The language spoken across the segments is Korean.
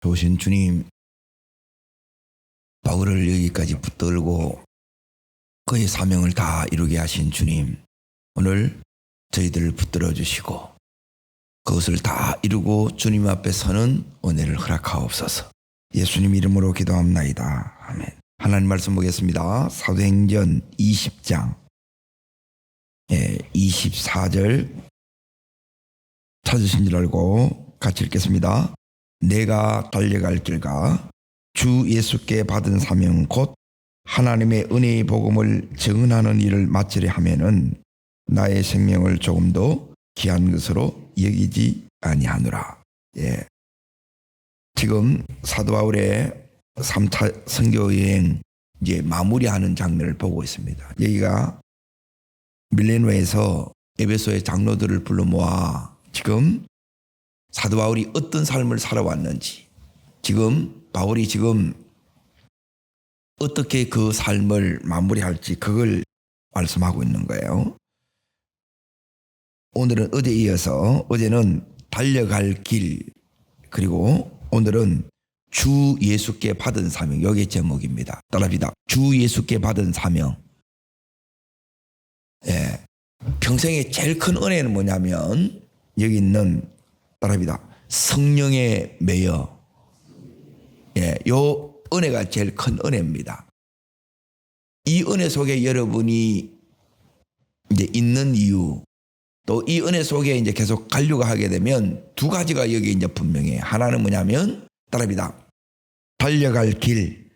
좋으신 주님, 바울을 여기까지 붙들고 그의 사명을 다 이루게 하신 주님, 오늘 저희들을 붙들어 주시고 그것을 다 이루고 주님 앞에 서는 은혜를 허락하옵소서. 예수님 이름으로 기도합나이다. 아멘. 하나님 말씀 보겠습니다. 사도행전 20장 24절 찾으신 줄 알고 같이 읽겠습니다. 내가 달려갈 길과 주 예수께 받은 사명 곧 하나님의 은혜의 복음을 증언하는 일을 마치려 하면은 나의 생명을 조금도 귀한 것으로 여기지 아니하노라. 지금 사도 바울의 3차 선교 여행 이제 마무리하는 장면을 보고 있습니다. 여기가 밀레노에서 에베소의 장로들을 불러 모아 지금 사도 바울이 어떤 삶을 살아왔는지, 지금 바울이 지금 어떻게 그 삶을 마무리할지 그걸 말씀하고 있는 거예요. 오늘은 어제에 이어서, 어제는 달려갈 길, 그리고 오늘은 주 예수께 받은 사명, 여기 제목입니다. 따라합니다. 주 예수께 받은 사명. 평생에 제일 큰 은혜는 뭐냐면 여기 있는, 따라합니다, 성령의 매여. 요 은혜가 제일 큰 은혜입니다. 이 은혜 속에 여러분이 이제 있는 이유, 또 이 은혜 속에 이제 계속 가려고 하게 되면 두 가지가 여기 이제 분명해요. 하나는 뭐냐면, 따라합니다, 달려갈 길,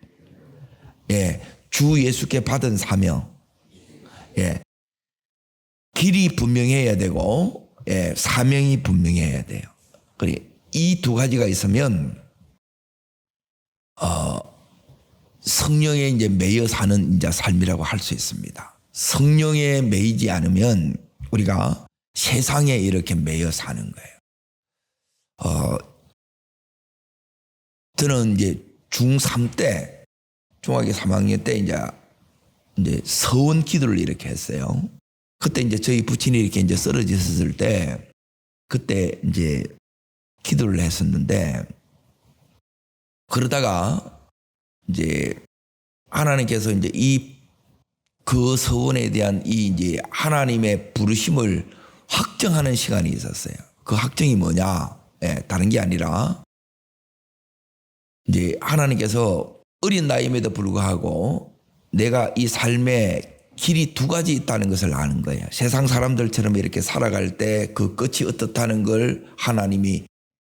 주 예수께 받은 사명, 길이 분명해야 되고, 사명이 분명해야 돼요. 그래, 이 두 가지가 있으면 성령에 이제 매여 사는 이제 삶이라고 할 수 있습니다. 성령에 매이지 않으면 우리가 세상에 이렇게 매여 사는 거예요. 저는 이제 중3 때, 중학교 3학년 때 이제 서원 기도를 이렇게 했어요. 그때 이제 저희 부친이 이렇게 이제 쓰러졌을 때, 그때 이제 기도를 했었는데, 그러다가 이제 하나님께서 이제 그 서원에 대한 이제 하나님의 부르심을 확정하는 시간이 있었어요. 그 확정이 뭐냐? 다른 게 아니라 이제 하나님께서 어린 나이임에도 불구하고 내가 이 삶의 길이 두 가지 있다는 것을 아는 거예요. 세상 사람들처럼 이렇게 살아갈 때 그 끝이 어떻다는 걸 하나님이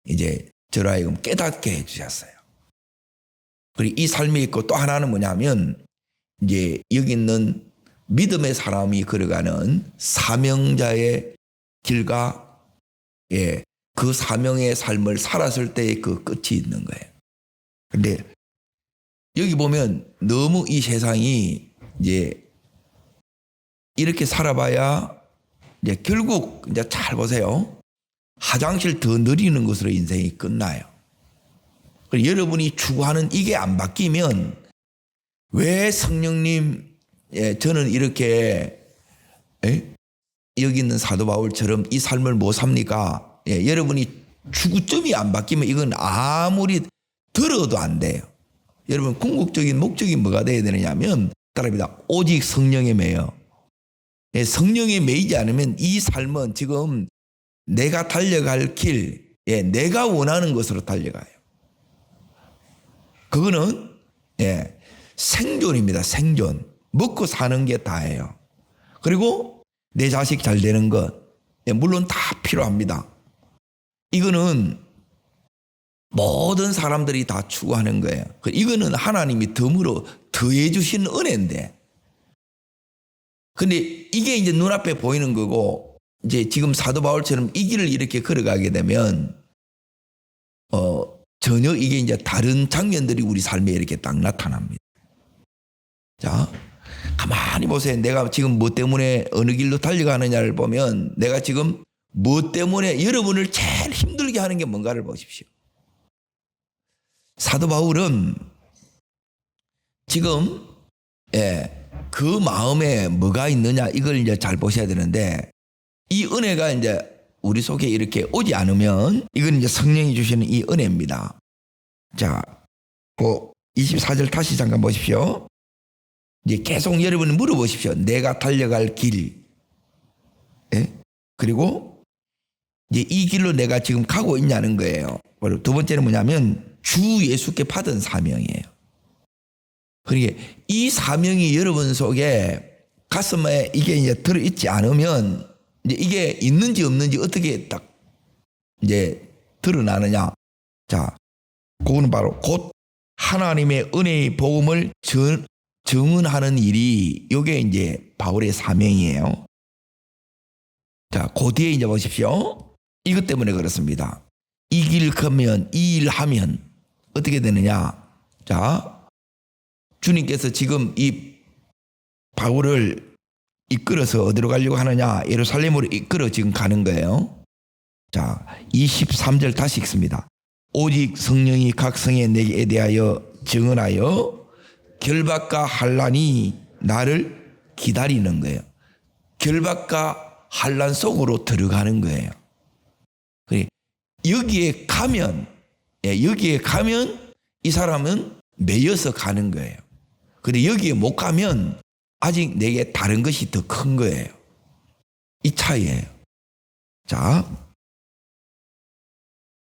이제 저로 하여금 깨닫게 해주셨어요. 그리고 이 삶이 있고, 또 하나는 뭐냐면 이제 여기 있는 믿음의 사람이 걸어가는 사명자의 길과 그 사명의 삶을 살았을 때의 그 끝이 있는 거예요. 근데 여기 보면 너무 이 세상이 이제 이렇게 살아봐야 이제 결국 이제 잘 보세요. 화장실 더 느리는 것으로 인생이 끝나요. 여러분이 추구하는 이게 안 바뀌면, 왜 성령님, 저는 이렇게 여기 있는 사도 바울처럼 이 삶을 못 삽니까? 여러분이 추구점이 안 바뀌면 이건 아무리 들어도 안 돼요. 여러분, 궁극적인 목적이 뭐가 돼야 되느냐면, 따라합니다, 오직 성령에 매여. 성령에 매이지 않으면 이 삶은 지금 내가 달려갈 길, 내가 원하는 것으로 달려가요. 그거는 생존입니다. 생존. 먹고 사는 게 다예요. 그리고 내 자식 잘 되는 것, 물론 다 필요합니다. 이거는 모든 사람들이 다 추구하는 거예요. 이거는 하나님이 덤으로 더해 주신 은혜인데, 근데 이게 이제 눈앞에 보이는 거고, 이제 지금 사도 바울처럼 이 길을 이렇게 걸어가게 되면 전혀 이게 이제 다른 장면들이 우리 삶에 이렇게 딱 나타납니다. 자, 가만히 보세요. 내가 지금 뭐 때문에 어느 길로 달려가느냐를 보면, 내가 지금 뭐 때문에 여러분을 제일 힘들게 하는 게 뭔가를 보십시오. 사도 바울은 지금 그 마음에 뭐가 있느냐, 이걸 이제 잘 보셔야 되는데, 이 은혜가 이제 우리 속에 이렇게 오지 않으면, 이건 이제 성령이 주시는 이 은혜입니다. 자, 그 24절 다시 잠깐 보십시오. 이제 계속 여러분이 물어보십시오. 내가 달려갈 길. 예? 그리고 이제 이 길로 내가 지금 가고 있냐는 거예요. 그리고 두 번째는 뭐냐면 주 예수께 받은 사명이에요. 그러니까 이 사명이 여러분 속에 가슴에 이게 이제 들어있지 않으면 이제 이게 있는지 없는지 어떻게 딱 이제 드러나느냐. 자, 그거는 바로 곧 하나님의 은혜의 복음을 증언하는 일이 이게 이제 바울의 사명이에요. 자, 그 뒤에 이제 보십시오. 이것 때문에 그렇습니다. 이 길 가면 이 일 하면 어떻게 되느냐. 자, 주님께서 지금 이 바울을 이끌어서 어디로 가려고 하느냐. 예루살렘으로 이끌어 지금 가는 거예요. 자, 23절 다시 읽습니다. 오직 성령이 각 성에 내게 대하여 증언하여 결박과 환난이 나를 기다리는 거예요. 결박과 환난 속으로 들어가는 거예요. 여기에 가면 이 사람은 매여서 가는 거예요. 근데 여기에 못 가면 아직 내게 다른 것이 더 큰 거예요. 이 차이예요. 자,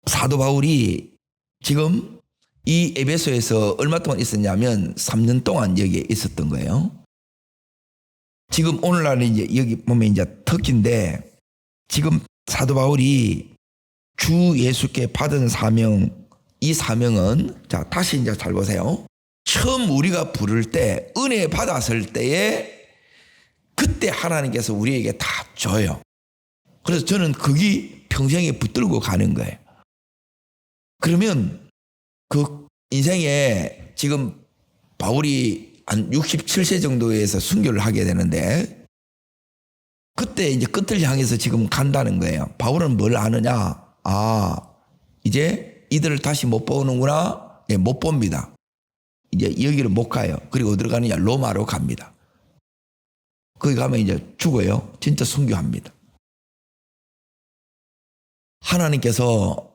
사도 바울이 지금 이 에베소에서 얼마 동안 있었냐면 3년 동안 여기에 있었던 거예요. 지금 오늘날은 이제 여기 보면 이제 특기인데 지금 사도 바울이 주 예수께 받은 사명, 이 사명은 자, 다시 이제 잘 보세요. 처음 우리가 부를 때 은혜 받았을 때에 그때 하나님께서 우리에게 다 줘요. 그래서 저는 그게 평생에 붙들고 가는 거예요. 그러면 그 인생에 지금 바울이 한 67세 정도에서 순교를 하게 되는데 그때 이제 끝을 향해서 지금 간다는 거예요. 바울은 뭘 아느냐? 아, 이제 이들을 다시 못 보는구나. 예, 못 봅니다. 이제 여기를 못 가요. 그리고 어디로 가느냐? 로마로 갑니다. 거기 가면 이제 죽어요. 진짜 순교합니다. 하나님께서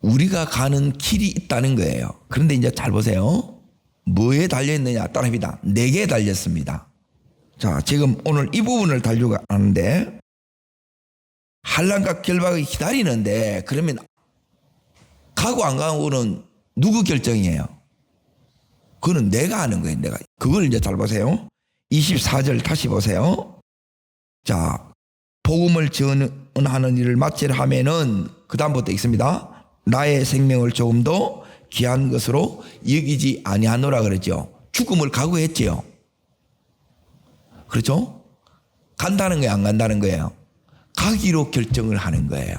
우리가 가는 길이 있다는 거예요. 그런데 이제 잘 보세요. 뭐에 달려있느냐? 따라합니다. 내게 달렸습니다. 자, 지금 오늘 이 부분을 달려고 하는데 환난과 결박을 기다리는데 그러면 가고 안 가고는 누구 결정이에요? 그거는 내가 하는 거예요. 내가. 그걸 이제 잘 보세요. 24절 다시 보세요. 자, 복음을 전하는 일을 마치려 하면은 그 다음부터 있습니다. 나의 생명을 조금 더 귀한 것으로 여기지 아니하노라 그러죠. 죽음을 각오했지요. 그렇죠? 간다는 거예요, 안 간다는 거예요? 가기로 결정을 하는 거예요.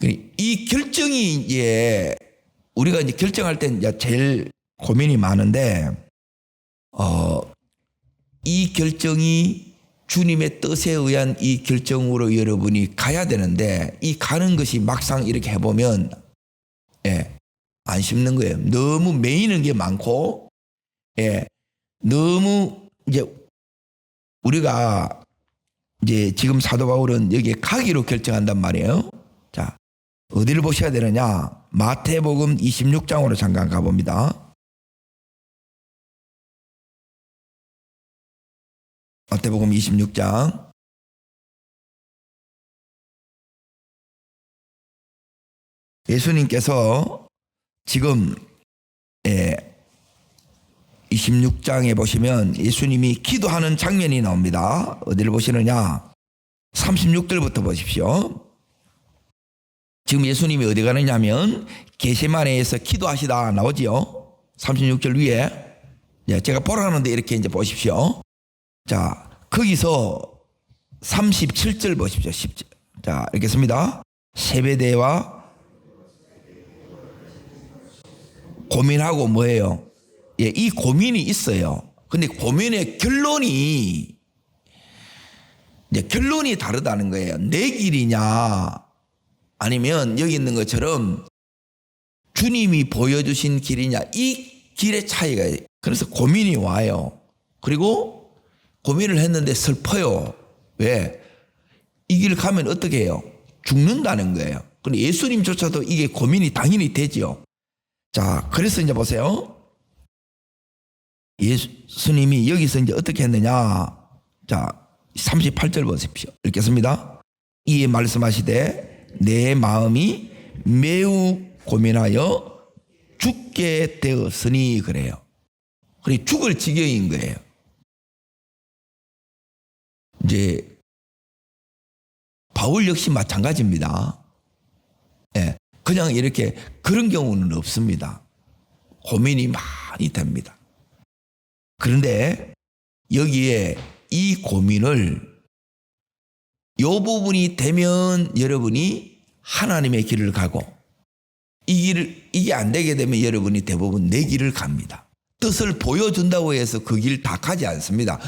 이 결정이 이제 우리가 이제 결정할 때 이제 제일 고민이 많은데, 이 결정이 주님의 뜻에 의한 이 결정으로 여러분이 가야 되는데 이 가는 것이 막상 이렇게 해보면 예, 안 쉽는 거예요. 너무 매이는 게 많고 예, 너무 이제 우리가 이제 지금 사도 바울은 여기에 가기로 결정한단 말이에요. 자, 어디를 보셔야 되느냐? 마태복음 26장으로 잠깐 가봅니다. 마태복음 26장. 예수님께서 지금 26장에 보시면 예수님이 기도하는 장면이 나옵니다. 어디를 보시느냐? 36절부터 보십시오. 지금 예수님이 어디 가느냐면 게세마네에서 기도하시다 나오지요. 36절 위에. 제가 보라는데 이렇게 이제 보십시오. 자, 거기서 37절 보십시오. 10절. 자, 읽겠습니다. 세베대와 고민하고 뭐예요? 예, 이 고민이 있어요. 근데 고민의 결론이 다르다는 거예요. 내 길이냐 아니면 여기 있는 것처럼 주님이 보여주신 길이냐, 이 길의 차이가 있어요. 그래서 고민이 와요. 그리고 고민을 했는데 슬퍼요. 왜? 이 길을 가면 어떻게 해요? 죽는다는 거예요. 근데 예수님조차도 이게 고민이 당연히 되지요. 자, 그래서 이제 보세요. 예수님이 여기서 이제 어떻게 했느냐. 자, 38절 보십시오. 읽겠습니다. 이에 말씀하시되 내 마음이 매우 고민하여 죽게 되었으니 그래요. 그래, 죽을 지경인 거예요. 이제 바울 역시 마찬가지입니다. 예, 그냥 이렇게 그런 경우는 없습니다. 고민이 많이 됩니다. 그런데 여기에 이 고민을 이 부분이 되면 여러분이 하나님의 길을 가고 이게 안 되게 되면 여러분이 대부분 내 길을 갑니다. 뜻을 보여준다고 해서 그 길 다 가지 않습니다.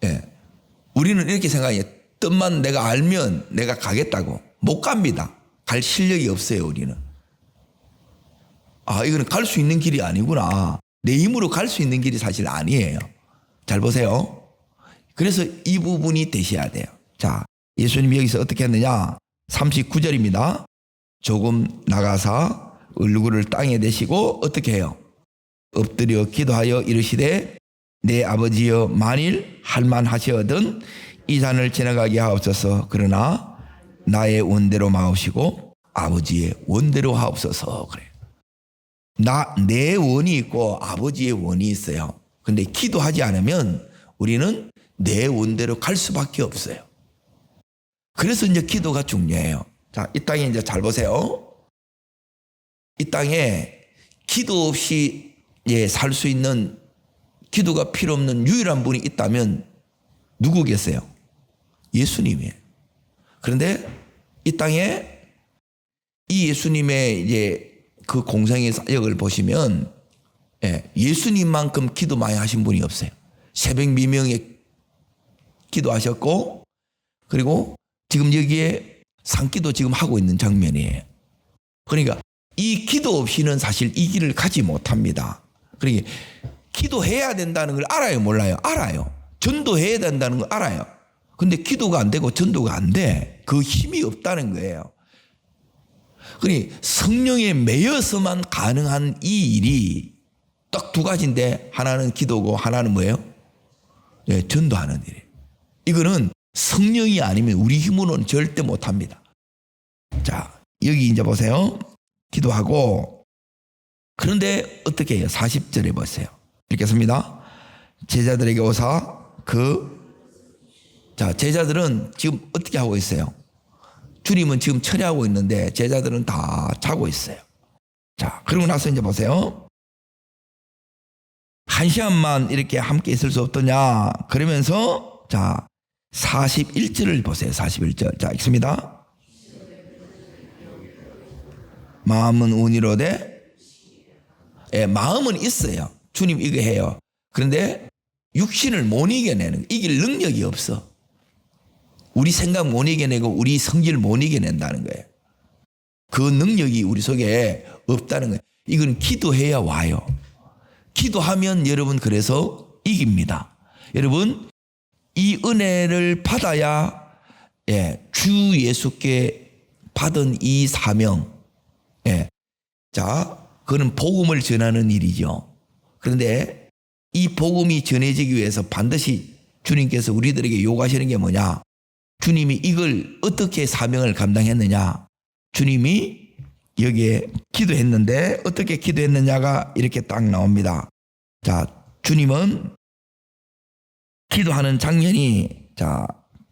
예, 우리는 이렇게 생각해요. 뜻만 내가 알면 내가 가겠다고. 못 갑니다. 갈 실력이 없어요, 우리는. 아, 이거는 갈 수 있는 길이 아니구나. 내 힘으로 갈 수 있는 길이 사실 아니에요. 잘 보세요. 그래서 이 부분이 되셔야 돼요. 자, 예수님이 여기서 어떻게 했느냐. 39절입니다. 조금 나가사 얼굴을 땅에 대시고 어떻게 해요? 엎드려 기도하여 이르시되 내 아버지여 만일 할만하시거든 이 잔을 지나가게 하옵소서. 그러나 나의 원대로 마옵시고 아버지의 원대로 하옵소서. 그래요. 내 원이 있고 아버지의 원이 있어요. 근데 기도하지 않으면 우리는 내 원대로 갈 수밖에 없어요. 그래서 이제 기도가 중요해요. 자, 이 땅에 이제 잘 보세요. 이 땅에 기도 없이 살 수 있는, 기도가 필요 없는 유일한 분이 있다면 누구 계세요? 예수님이에요. 그런데 이 땅에 이 예수님의 그 공생의 사역을 보시면 예수님만큼 기도 많이 하신 분이 없어요. 새벽 미명에 기도하셨고, 그리고 지금 여기에 산기도 지금 하고 있는 장면이에요. 그러니까 이 기도 없이는 사실 이 길을 가지 못합니다. 그러니까 기도해야 된다는 걸 알아요, 몰라요? 알아요. 전도해야 된다는 걸 알아요. 근데 기도가 안 되고 전도가 안 돼. 그 힘이 없다는 거예요. 그러니 성령에 매여서만 가능한 이 일이 딱 두 가지인데, 하나는 기도고 하나는 뭐예요? 전도하는 일이에요. 이거는 성령이 아니면 우리 힘으로는 절대 못합니다. 자, 여기 이제 보세요. 기도하고, 그런데 어떻게 해요? 40절에 보세요. 읽겠습니다. 제자들에게 오사 자, 제자들은 지금 어떻게 하고 있어요? 주님은 지금 처리하고 있는데 제자들은 다 자고 있어요. 자, 그러고 나서 이제 보세요. 1시간만 이렇게 함께 있을 수 없더냐? 그러면서 자, 41절을 보세요. 41절. 자, 읽습니다. 마음은 온이로되, 마음은 있어요. 주님 이거 해요. 그런데 육신을 못 이겨내는, 이길 능력이 없어. 우리 생각 못 이겨내고 우리 성질 못 이겨낸다는 거예요. 그 능력이 우리 속에 없다는 거예요. 이건 기도해야 와요. 기도하면 여러분 그래서 이깁니다. 여러분 이 은혜를 받아야 주 예수께 받은 이 사명, 자, 그거는 복음을 전하는 일이죠. 그런데 이 복음이 전해지기 위해서 반드시 주님께서 우리들에게 요구하시는 게 뭐냐? 주님이 이걸 어떻게 사명을 감당했느냐? 주님이 여기에 기도했는데 어떻게 기도했느냐가 이렇게 딱 나옵니다. 자, 주님은 기도하는 장면이, 자,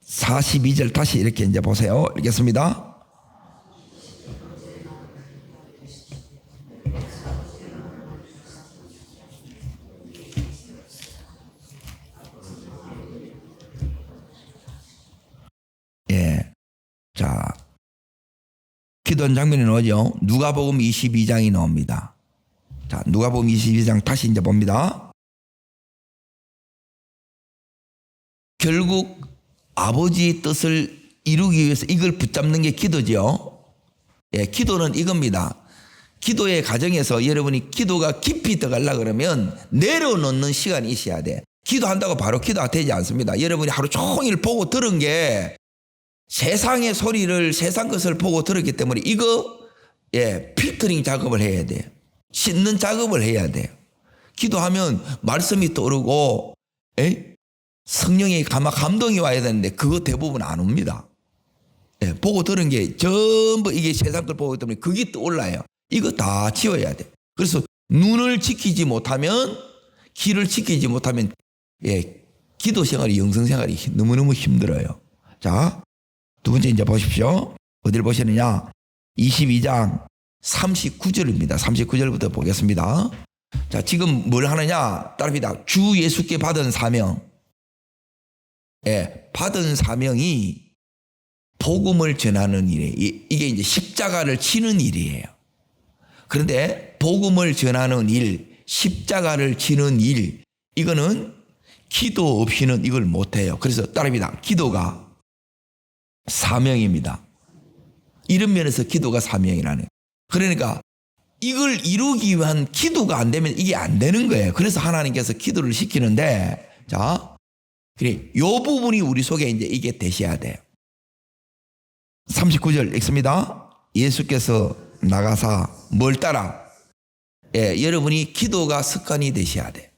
42절 다시 이렇게 이제 보세요. 읽겠습니다. 자, 기도한 장면이 나오죠. 누가복음 22장이 나옵니다. 자, 누가복음 22장 다시 이제 봅니다. 결국 아버지의 뜻을 이루기 위해서 이걸 붙잡는 게 기도죠. 기도는 이겁니다. 기도의 과정에서 여러분이 기도가 깊이 들어가려고 그러면 내려놓는 시간이 있어야 돼. 기도한다고 바로 기도가 되지 않습니다. 여러분이 하루 종일 보고 들은 게 세상의 소리를 세상 것을 보고 들었기 때문에 이거 필터링 작업을 해야 돼요. 씻는 작업을 해야 돼요. 기도하면 말씀이 떠오르고 성령의 감동이 와야 되는데 그거 대부분 안 옵니다. 보고 들은 게 전부 이게 세상 걸 보기 때문에 그게 떠올라요. 이거 다 지워야 돼. 그래서 눈을 지키지 못하면, 귀를 지키지 못하면 기도 생활이, 영성 생활이 너무너무 힘들어요. 자, 두 번째 이제 보십시오. 어디를 보시느냐? 22장 39절입니다. 39절부터 보겠습니다. 자, 지금 뭘 하느냐? 따릅니다. 주 예수께 받은 사명. 받은 사명이 복음을 전하는 일이에요. 이게 이제 십자가를 치는 일이에요. 그런데 복음을 전하는 일, 십자가를 치는 일, 이거는 기도 없이는 이걸 못해요. 그래서 따릅니다. 기도가 사명입니다. 이런 면에서 기도가 사명이라는. 그러니까 이걸 이루기 위한 기도가 안 되면 이게 안 되는 거예요. 그래서 하나님께서 기도를 시키는데, 자, 그래, 요 부분이 우리 속에 이제 이게 되셔야 돼요. 39절 읽습니다. 예수께서 나가사 뭘 따라? 여러분이 기도가 습관이 되셔야 돼요.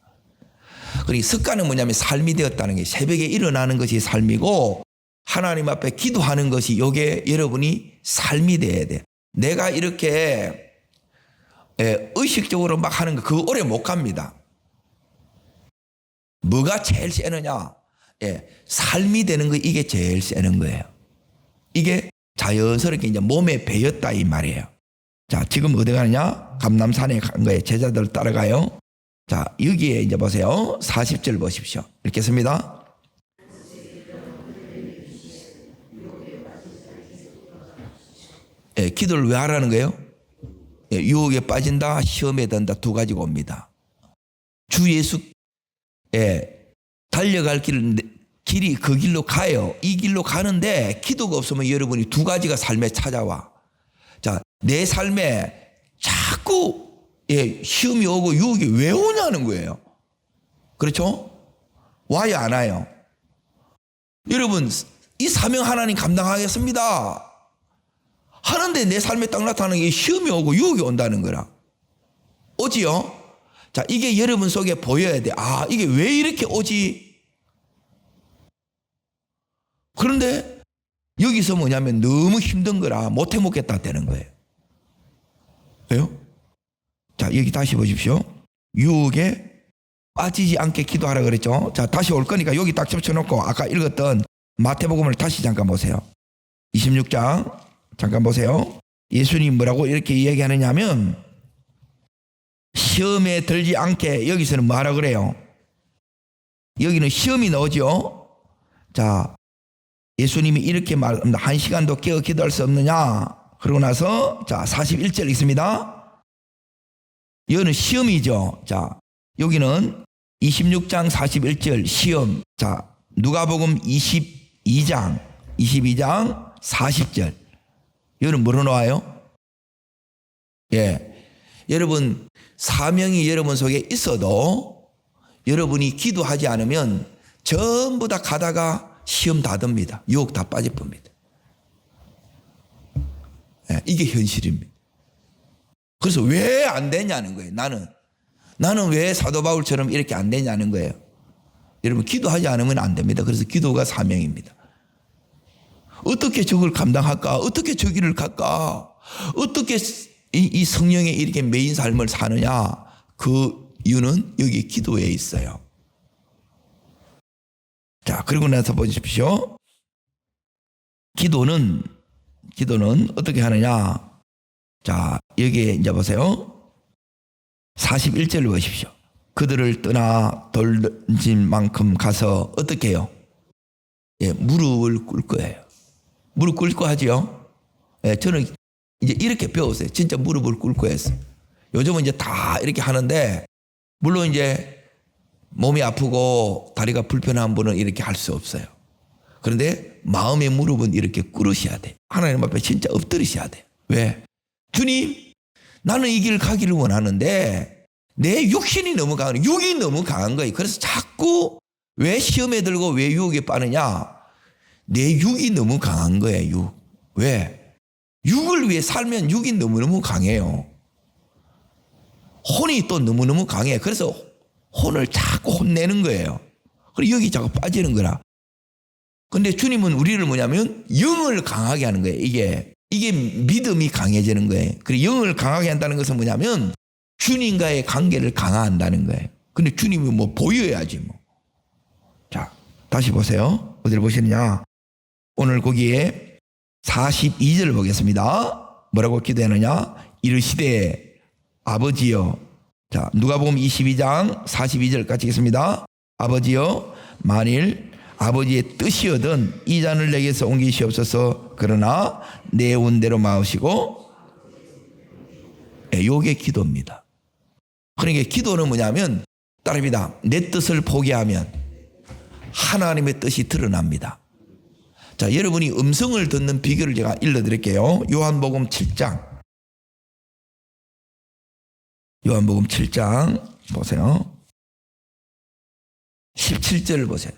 그리고 습관은 뭐냐면 삶이 되었다는 게, 새벽에 일어나는 것이 삶이고 하나님 앞에 기도하는 것이 요게 여러분이 삶이 돼야 돼요. 내가 이렇게 의식적으로 막 하는 거 그거 오래 못 갑니다. 뭐가 제일 세느냐? 삶이 되는 거, 이게 제일 세는 거예요. 이게 자연스럽게 이제 몸에 배었다 이 말이에요. 자, 지금 어디 가느냐? 감람산에 간 거예요. 제자들 따라가요. 자, 여기에 이제 보세요. 40절 보십시오. 읽겠습니다. 기도를 왜 하라는 거예요? 유혹에 빠진다, 시험에 든다, 두 가지가 옵니다. 주 예수 달려갈 길이 그 길로 가요. 이 길로 가는데 기도가 없으면 여러분이 두 가지가 삶에 찾아와. 자, 내 삶에 자꾸 시험이 오고 유혹이 왜 오냐는 거예요. 그렇죠? 와요, 안 와요? 여러분, 이 사명 하나님 감당하겠습니다 하는데 내 삶에 딱 나타나는 게 시험이 오고 유혹이 온다는 거라. 오지요? 자, 이게 여러분 속에 보여야 돼. 아, 이게 왜 이렇게 오지? 그런데 여기서 뭐냐면 너무 힘든 거라 못 해먹겠다 되는 거예요. 왜요? 자, 여기 다시 보십시오. 유혹에 빠지지 않게 기도하라 그랬죠. 자, 다시 올 거니까 여기 딱 접쳐놓고 아까 읽었던 마태복음을 다시 잠깐 보세요. 26장 잠깐 보세요. 예수님 뭐라고 이렇게 이야기하느냐 하면, 시험에 들지 않게, 여기서는 뭐하라 그래요? 여기는 시험이 나오죠. 자, 예수님이 이렇게 말합니다. 한 시간도 깨어 기도할 수 없느냐? 그러고 나서 자, 41절 있습니다. 여기는 시험이죠. 자, 여기는 26장 41절 시험. 자, 누가복음 22장 40절. 여러분 뭐로 나와요? 여러분 사명이 여러분 속에 있어도 여러분이 기도하지 않으면 전부 다 가다가 시험 다 듭니다. 유혹 다 빠질 겁니다. 이게 현실입니다. 그래서 왜 안 되냐는 거예요. 나는 왜 사도 바울처럼 이렇게 안 되냐는 거예요. 여러분 기도하지 않으면 안 됩니다. 그래서 기도가 사명입니다. 어떻게 저걸 감당할까? 어떻게 저 길을 갈까? 어떻게 이 성령에 이렇게 매인 삶을 사느냐? 그 이유는 여기 기도에 있어요. 자, 그리고 나서 보십시오. 기도는 어떻게 하느냐? 자, 여기에 이제 보세요. 41절을 보십시오. 그들을 떠나 돌 던진 만큼 가서 어떻게 해요? 무릎을 꿇을 거예요. 무릎 꿇고 하지요. 저는 이제 이렇게 배웠어요. 진짜 무릎을 꿇고 했어요. 요즘은 이제 다 이렇게 하는데, 물론 이제 몸이 아프고 다리가 불편한 분은 이렇게 할 수 없어요. 그런데 마음의 무릎은 이렇게 꿇으셔야 돼. 하나님 앞에 진짜 엎드리셔야 돼. 왜? 주님, 나는 이 길 가기를 원하는데 내 육신이 너무 강한, 육이 너무 강한 거예요. 그래서 자꾸 왜 시험에 들고 왜 유혹에 빠느냐? 내 육이 너무 강한 거예요. 육. 왜? 육을 위해 살면 육이 너무너무 강해요. 혼이 또 너무너무 강해. 그래서 혼을 자꾸 혼내는 거예요. 그리고 여기 자꾸 빠지는 거라. 근데 주님은 우리를 뭐냐면 영을 강하게 하는 거예요. 이게 믿음이 강해지는 거예요. 그리고 영을 강하게 한다는 것은 뭐냐면 주님과의 관계를 강화한다는 거예요. 근데 주님이 뭐 보여야지 뭐. 자, 다시 보세요. 어디를 보시느냐. 오늘 거기에 42절 보겠습니다. 뭐라고 기도하느냐. 이르시되 아버지여. 자, 누가복음 22장 42절 같이 읽겠습니다. 아버지여, 만일 아버지의 뜻이거든 이 잔을 내게서 옮기시옵소서. 그러나 내 원대로 마으시고. 요게 기도입니다. 그러니까 기도는 뭐냐면 따릅니다. 내 뜻을 포기하면 하나님의 뜻이 드러납니다. 자, 여러분이 음성을 듣는 비결을 제가 읽어드릴게요. 요한복음 7장. 요한복음 7장 보세요. 17절을 보세요.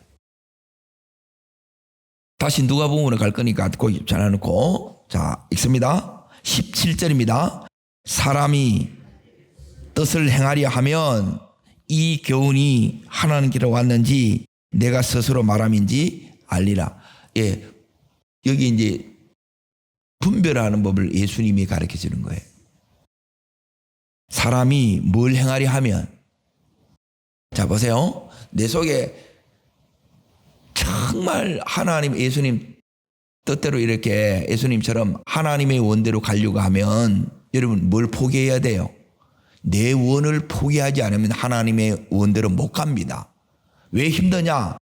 다시 누가복음으로 갈 거니까 거기 전해놓고. 자, 읽습니다. 17절입니다. 사람이 뜻을 행하려 하면 이 교훈이 하나님께로 왔는지 내가 스스로 말함인지 알리라. 예, 여기 이제 분별하는 법을 예수님이 가르쳐 주는 거예요. 사람이 뭘 행하려 하면, 자 보세요. 내 속에 정말 하나님, 예수님 뜻대로 이렇게 예수님처럼 하나님의 원대로 가려고 하면 여러분 뭘 포기해야 돼요? 내 원을 포기하지 않으면 하나님의 원대로 못 갑니다. 왜 힘드냐?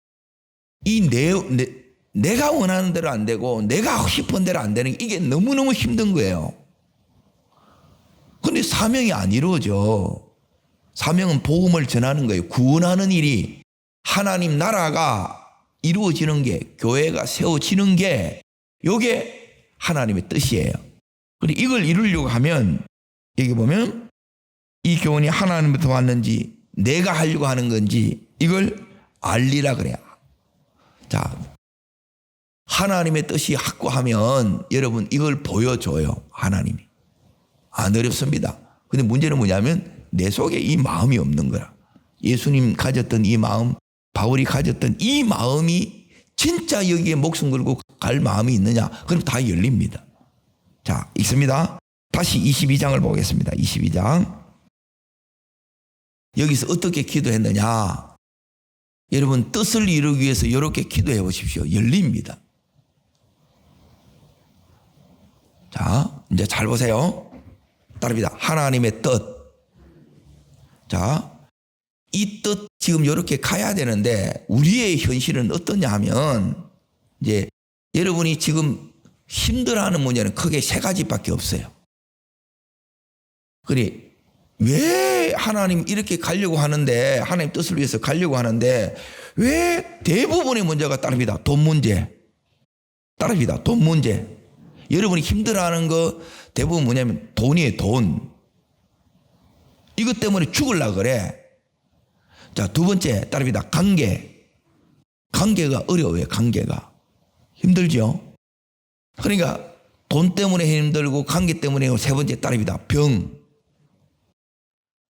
내가 원하는 대로 안 되고 내가 하고 싶은 대로 안 되는 게 이게 너무너무 힘든 거예요. 근데 사명이 안 이루어져. 사명은 복음을 전하는 거예요. 구원하는 일이, 하나님 나라가 이루어지는 게, 교회가 세워지는 게 이게 하나님의 뜻이에요. 그리고 이걸 이루려고 하면 여기 보면 이 교훈이 하나님부터 왔는지 내가 하려고 하는 건지 이걸 알리라 그래요. 자, 하나님의 뜻이 확고하면 여러분 이걸 보여줘요. 하나님이. 안 어렵습니다. 근데 문제는 뭐냐면 내 속에 이 마음이 없는 거라. 예수님 가졌던 이 마음, 바울이 가졌던 이 마음이 진짜 여기에 목숨 걸고 갈 마음이 있느냐? 그럼 다 열립니다. 자, 읽습니다. 다시 22장을 보겠습니다. 22장. 여기서 어떻게 기도했느냐? 여러분 뜻을 이루기 위해서 이렇게 기도해 보십시오. 열립니다. 자, 이제 잘 보세요. 따릅니다. 하나님의 뜻. 자, 이 뜻 지금 이렇게 가야 되는데 우리의 현실은 어떠냐 하면 이제 여러분이 지금 힘들어하는 문제는 크게 세 가지밖에 없어요. 그래, 왜 하나님 이렇게 가려고 하는데, 하나님 뜻을 위해서 가려고 하는데 왜 대부분의 문제가 따릅니다. 돈 문제. 따릅니다. 돈 문제. 여러분이 힘들어하는 거 대부분 뭐냐면 돈이에요. 돈. 이것 때문에 죽으려고 그래. 자, 두 번째 따릅니다. 관계. 관계가 어려워요. 관계가. 힘들죠. 그러니까 돈 때문에 힘들고 관계 때문에 세 번째 따릅니다. 병.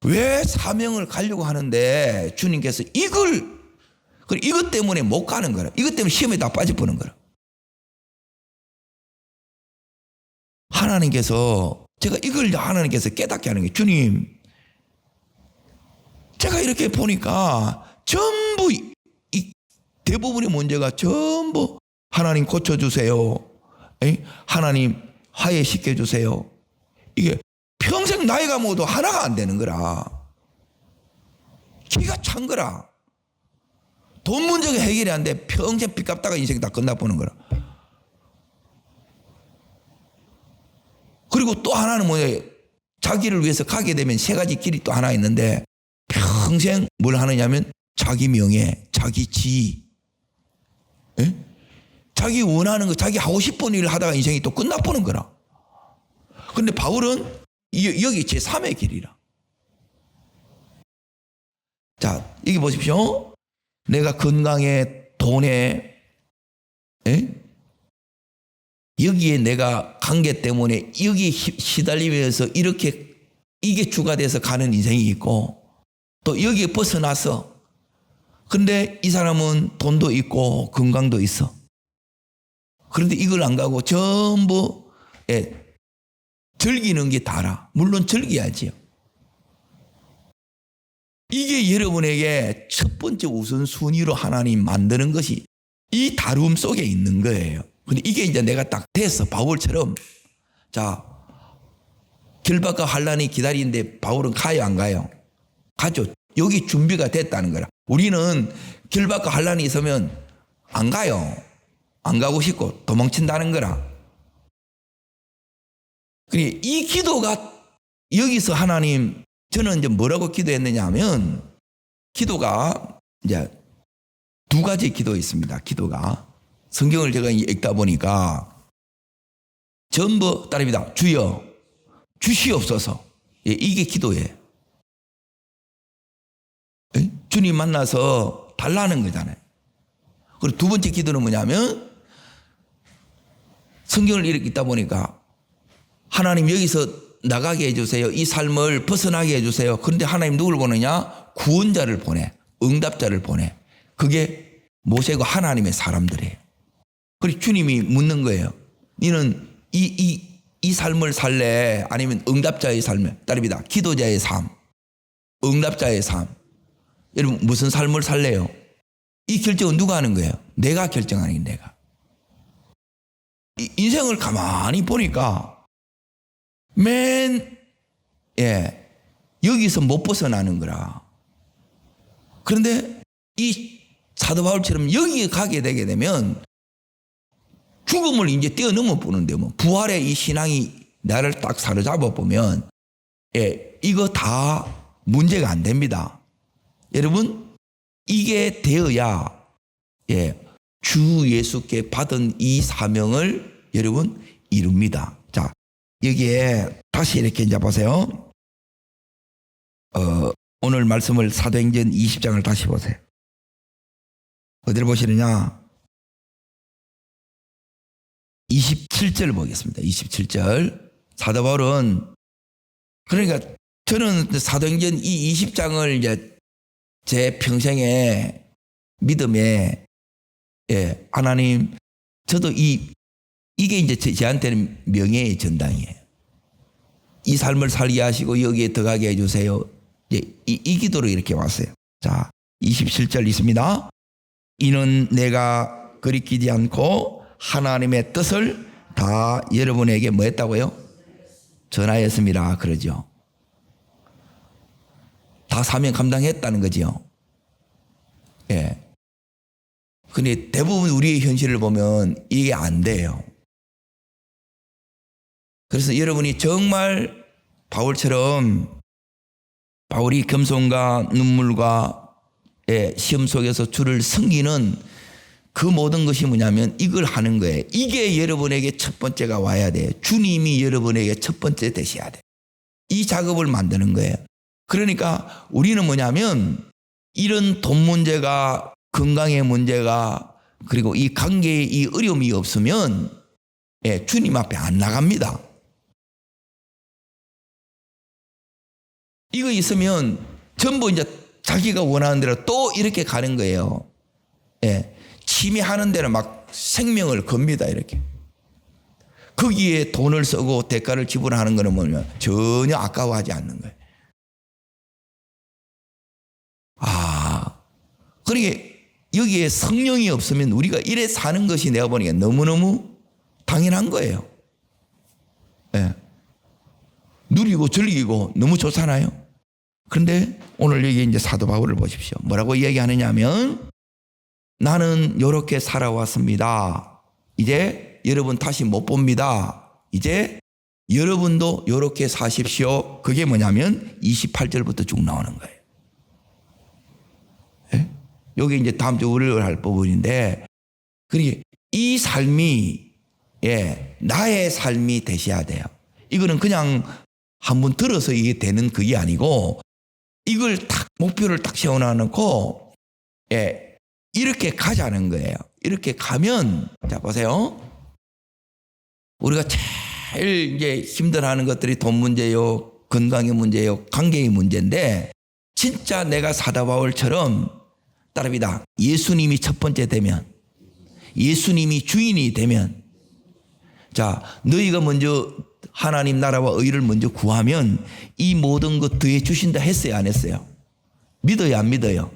왜 사명을 가려고 하는데 주님께서 이것 때문에 못 가는 거라. 이것 때문에 시험에 다 빠져보는 거라. 하나님께서, 제가 이걸 하나님께서 깨닫게 하는 게, 주님, 제가 이렇게 보니까 전부 이 대부분의 문제가 전부 하나님 고쳐주세요. 하나님 화해시켜주세요. 이게 평생 나이가 먹어도 하나가 안 되는 거라. 기가 찬 거라. 돈 문제가 해결이 안 돼. 평생 빚 갚다가 인생이 다 끝나보는 거라. 그리고 또 하나는 뭐예요? 자기를 위해서 가게 되면 세 가지 길이 또 하나 있는데 평생 뭘 하느냐면 자기 명예, 자기 지위, 자기 원하는 거, 자기 하고 싶은 일을 하다가 인생이 또 끝나보는 거라. 근데 바울은 여기 제3의 길이라. 자, 여기 보십시오. 내가 건강에, 돈에, 여기에 내가 관계 때문에 여기 시달리면서 이렇게 이게 주가 돼서 가는 인생이 있고 또 여기에 벗어나서 근데 이 사람은 돈도 있고 건강도 있어. 그런데 이걸 안 가고 전부 즐기는 게 다라. 물론 즐겨야지요. 이게 여러분에게 첫 번째 우선순위로 하나님 만드는 것이 이 다루움 속에 있는 거예요. 근데 이게 이제 내가 딱 됐어. 바울처럼. 자, 결박과 환란이 기다리는데 바울은 가요, 안 가요? 가죠. 여기 준비가 됐다는 거라. 우리는 결박과 환란이 있으면 안 가요. 안 가고 싶고 도망친다는 거라. 그러니까 이 기도가 여기서 하나님, 저는 이제 뭐라고 기도했느냐 하면 기도가 이제 두 가지 기도 있습니다. 기도가. 성경을 제가 읽다 보니까 전부 따릅니다. 주여 주시옵소서. 이게 기도예요. 주님 만나서 달라는 거잖아요. 그리고 두 번째 기도는 뭐냐면 성경을 읽다 보니까 하나님 여기서 나가게 해주세요. 이 삶을 벗어나게 해주세요. 그런데 하나님 누굴 보내냐? 구원자를 보내. 응답자를 보내. 그게 모세고 하나님의 사람들이에요. 그리고 주님이 묻는 거예요. 너는 이 삶을 살래? 아니면 응답자의 삶을? 따릅니다. 기도자의 삶, 응답자의 삶. 여러분 무슨 삶을 살래요? 이 결정은 누가 하는 거예요? 내가 결정하는 게 내가. 인생을 가만히 보니까 여기서 못 벗어나는 거라. 그런데 이 사도 바울처럼 여기에 가게 되게 되면 죽음을 이제 뛰어넘어 보는데 뭐 부활의 이 신앙이 나를 딱 사로잡아 보면 이거 다 문제가 안 됩니다. 여러분 이게 되어야 주 예수께 받은 이 사명을 여러분 이룹니다. 자, 여기에 다시 이렇게 이제 보세요. 오늘 말씀을 사도행전 20장을 다시 보세요. 어디를 보시느냐? 27절 보겠습니다. 27절. 사도 바울은 그러니까 저는 사도행전 이 20장을 이제 제 평생의 믿음에 하나님 저도 이게 이제 저한테는 명예의 전당이에요. 이 삶을 살게 하시고 여기에 들어가게 해주세요. 이 기도로 이렇게 왔어요. 자, 27절 있습니다. 이는 내가 거리끼지 않고 하나님의 뜻을 다 여러분에게 뭐 했다고요? 전하였습니다. 그러죠. 다 사명 감당했다는 거죠. 근데 대부분 우리의 현실을 보면 이게 안 돼요. 그래서 여러분이 정말 바울처럼 바울이 겸손과 눈물과 시험 속에서 주를 섬기는 그 모든 것이 뭐냐면 이걸 하는 거예요. 이게 여러분에게 첫 번째가 와야 돼요. 주님이 여러분에게 첫 번째 되셔야 돼요. 이 작업을 만드는 거예요. 그러니까 우리는 뭐냐면 이런 돈 문제가 건강의 문제가 그리고 이 관계에 이 어려움이 없으면 주님 앞에 안 나갑니다. 이거 있으면 전부 이제 자기가 원하는 대로 또 이렇게 가는 거예요. 침해하는 데는 막 생명을 겁니다. 이렇게. 거기에 돈을 쓰고 대가를 지불하는 거는 뭐냐면 전혀 아까워하지 않는 거예요. 그러니까 여기에 성령이 없으면 우리가 이래 사는 것이 내가 보니까 너무너무 당연한 거예요. 누리고 즐기고 너무 좋잖아요. 그런데 오늘 여기 이제 사도 바울을 보십시오. 뭐라고 얘기하느냐 하면 나는 이렇게 살아왔습니다. 이제 여러분 다시 못 봅니다. 이제 여러분도 이렇게 사십시오. 그게 뭐냐면 28절부터 쭉 나오는 거예요. 여기 이제 다음 주 월요일 할 부분인데, 그러니까 이 삶이 나의 삶이 되셔야 돼요. 이거는 그냥 한번 들어서 이게 되는 그게 아니고 이걸 딱 목표를 딱 세워놓고 이렇게 가자는 거예요. 이렇게 가면 자 보세요. 우리가 제일 이제 힘들어하는 것들이 돈 문제요, 건강의 문제요, 관계의 문제인데 진짜 내가 사도 바울처럼 따릅니다. 예수님이 첫 번째 되면, 예수님이 주인이 되면, 자, 너희가 먼저 하나님 나라와 의를 먼저 구하면 이 모든 것 더해 주신다 했어요, 안 했어요? 믿어요, 안 믿어요?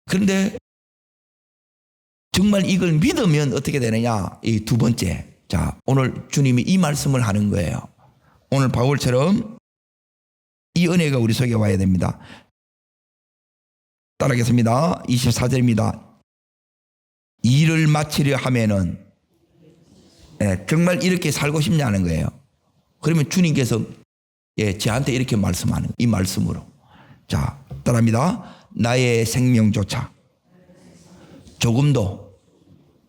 그런데 정말 이걸 믿으면 어떻게 되느냐? 이 두 번째. 자, 오늘 주님이 이 말씀을 하는 거예요. 오늘 바울처럼 이 은혜가 우리 속에 와야 됩니다. 따라하겠습니다. 24절입니다. 일을 마치려 하면은, 정말 이렇게 살고 싶냐는 거예요. 그러면 주님께서 저한테 이렇게 말씀하는, 이 말씀으로. 자, 따라합니다. 나의 생명조차 조금도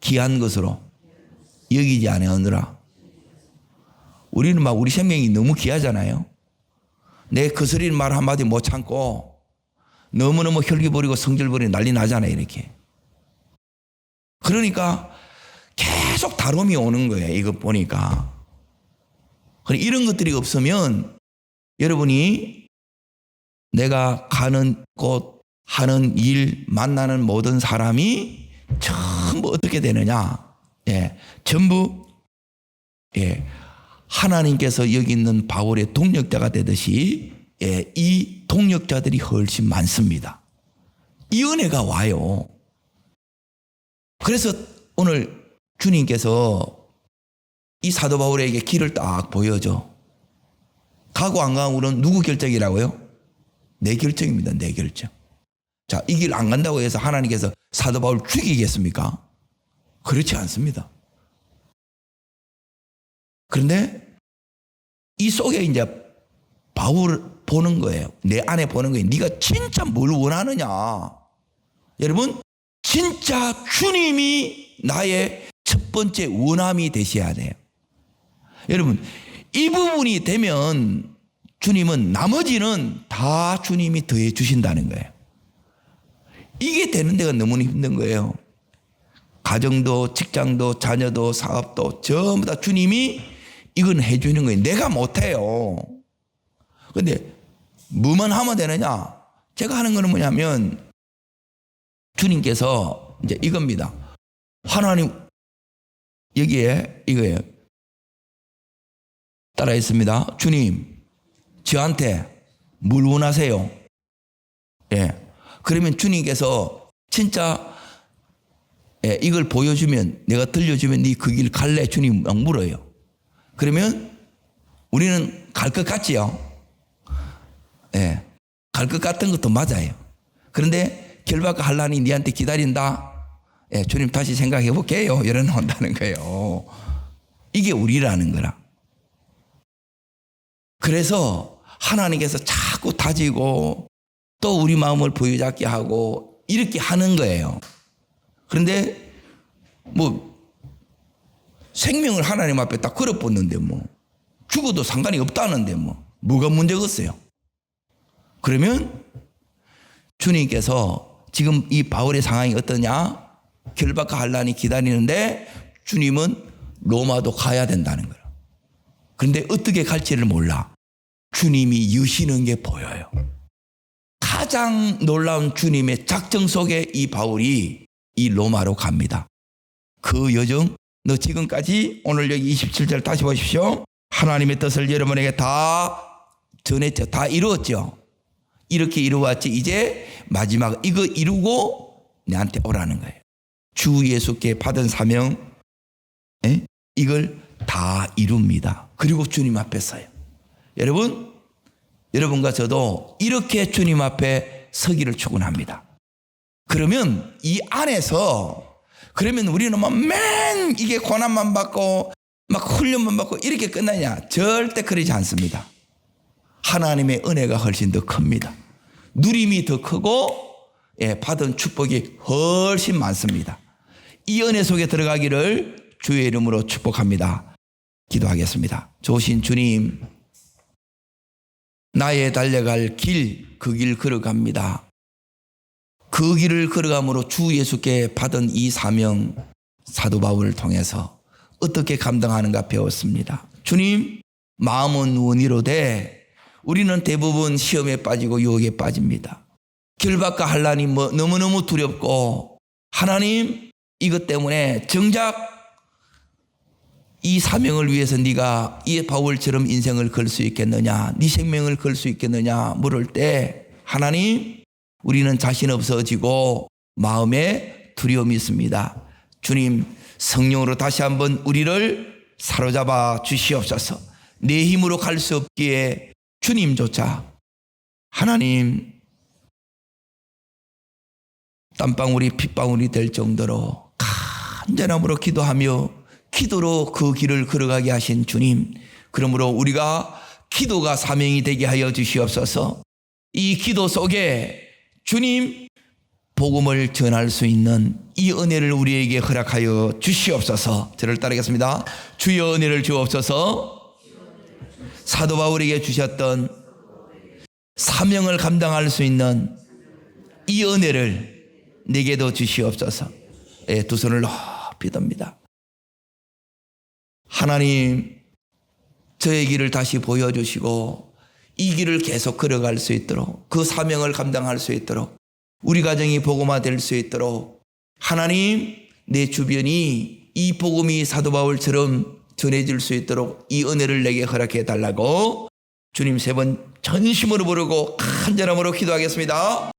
귀한 것으로 여기지 아니하느라. 우리는 막 우리 생명이 너무 귀하잖아요. 내 거스린 말 한마디 못 참고 너무너무 혈기 부리고 성질 부리고 난리 나잖아요, 이렇게. 그러니까 계속 다름이 오는 거예요, 이거 보니까. 이런 것들이 없으면 여러분이 내가 가는 곳, 하는 일, 만나는 모든 사람이 전부 어떻게 되느냐? 전부 하나님께서 여기 있는 바울의 동력자가 되듯이 이 동력자들이 훨씬 많습니다. 이 은혜가 와요. 그래서 오늘 주님께서 이 사도 바울에게 길을 딱 보여줘. 가고 안 가고는 누구 결정이라고요? 내 결정입니다. 내 결정. 자, 이 길 안 간다고 해서 하나님께서 사도 바울 죽이겠습니까? 그렇지 않습니다. 그런데 이 속에 이제 바울을 보는 거예요. 내 안에 보는 거예요. 네가 진짜 뭘 원하느냐. 여러분, 진짜 주님이 나의 첫 번째 원함이 되셔야 돼요. 여러분, 이 부분이 되면 주님은 나머지는 다 주님이 더해 주신다는 거예요. 이게 되는 데가 너무 힘든 거예요. 가정도, 직장도, 자녀도, 사업도 전부 다 주님이 이건 해주는 거예요. 내가 못해요. 그런데 뭐만 하면 되느냐? 제가 하는 거는 뭐냐면 주님께서 이제 이겁니다. 하나님 여기에 이거예요. 따라 했습니다. 주님, 저한테 뭘 원하세요? 그러면 주님께서 진짜 이걸 보여주면, 내가 들려주면 네 그 길 갈래? 주님 막 물어요. 그러면 우리는 갈 것 같지요? 갈 것 같은 것도 맞아요. 그런데 결박과 한란이 네한테 기다린다. 주님 다시 생각해 볼게요. 이러 나온다는 거예요. 이게 우리라는 거라. 그래서 하나님께서 자꾸 다지고 또 우리 마음을 부여잡게 하고 이렇게 하는 거예요. 그런데 뭐 생명을 하나님 앞에 딱 걸어붙는데 뭐 죽어도 상관이 없다는데 뭐가 문제겠어요? 그러면 주님께서 지금 이 바울의 상황이 어떠냐? 결박과 한란이 기다리는데 주님은 로마도 가야 된다는 거예요. 그런데 어떻게 갈지를 몰라. 주님이 여시는 게 보여요. 가장 놀라운 주님의 작정 속에 이 바울이 이 로마로 갑니다. 그 여정, 너 지금까지 오늘 여기 27절 다시 보십시오. 하나님의 뜻을 여러분에게 다 전했죠. 다 이루었죠. 이렇게 이루었지. 이제 마지막 이거 이루고 내한테 오라는 거예요. 주 예수께 받은 사명, 이걸 다 이룹니다. 그리고 주님 앞에 서요. 여러분, 여러분과 저도 이렇게 주님 앞에 서기를 축원합니다. 그러면 이 안에서, 그러면 우리는 맨 이게 고난만 받고 막 훈련만 받고 이렇게 끝나냐? 절대 그러지 않습니다. 하나님의 은혜가 훨씬 더 큽니다. 누림이 더 크고 받은 축복이 훨씬 많습니다. 이 은혜 속에 들어가기를 주의 이름으로 축복합니다. 기도하겠습니다. 좋으신 주님, 나의 달려갈 길, 그 길 걸어갑니다. 그 길을 걸어감으로 주 예수께 받은 이 사명, 사도 바울을 통해서 어떻게 감당하는가 배웠습니다. 주님, 마음은 원이로되 우리는 대부분 시험에 빠지고 유혹에 빠집니다. 결박과 환난이 너무너무 두렵고, 하나님, 이것 때문에 정작 이 사명을 위해서 네가 이 바울처럼 인생을 걸 수 있겠느냐, 네 생명을 걸 수 있겠느냐 물을 때, 하나님, 우리는 자신 없어지고 마음에 두려움이 있습니다. 주님, 성령으로 다시 한번 우리를 사로잡아 주시옵소서. 내 힘으로 갈 수 없기에 주님조차, 하나님, 땀방울이 핏방울이 될 정도로 간절함으로 기도하며 기도로 그 길을 걸어가게 하신 주님, 그러므로 우리가 기도가 사명이 되게 하여 주시옵소서. 이 기도 속에 주님 복음을 전할 수 있는 이 은혜를 우리에게 허락하여 주시옵소서. 저를 따르겠습니다. 주여 은혜를 주옵소서. 사도 바울에게 주셨던 사명을 감당할 수 있는 이 은혜를 내게도 주시옵소서. 두 손을 높이 듭니다. 하나님, 저의 길을 다시 보여주시고 이 길을 계속 걸어갈 수 있도록, 그 사명을 감당할 수 있도록, 우리 가정이 복음화 될 수 있도록, 하나님, 내 주변이 이 복음이 사도 바울처럼 전해질 수 있도록 이 은혜를 내게 허락해 달라고 주님 3번 전심으로 부르고 간절함으로 기도하겠습니다.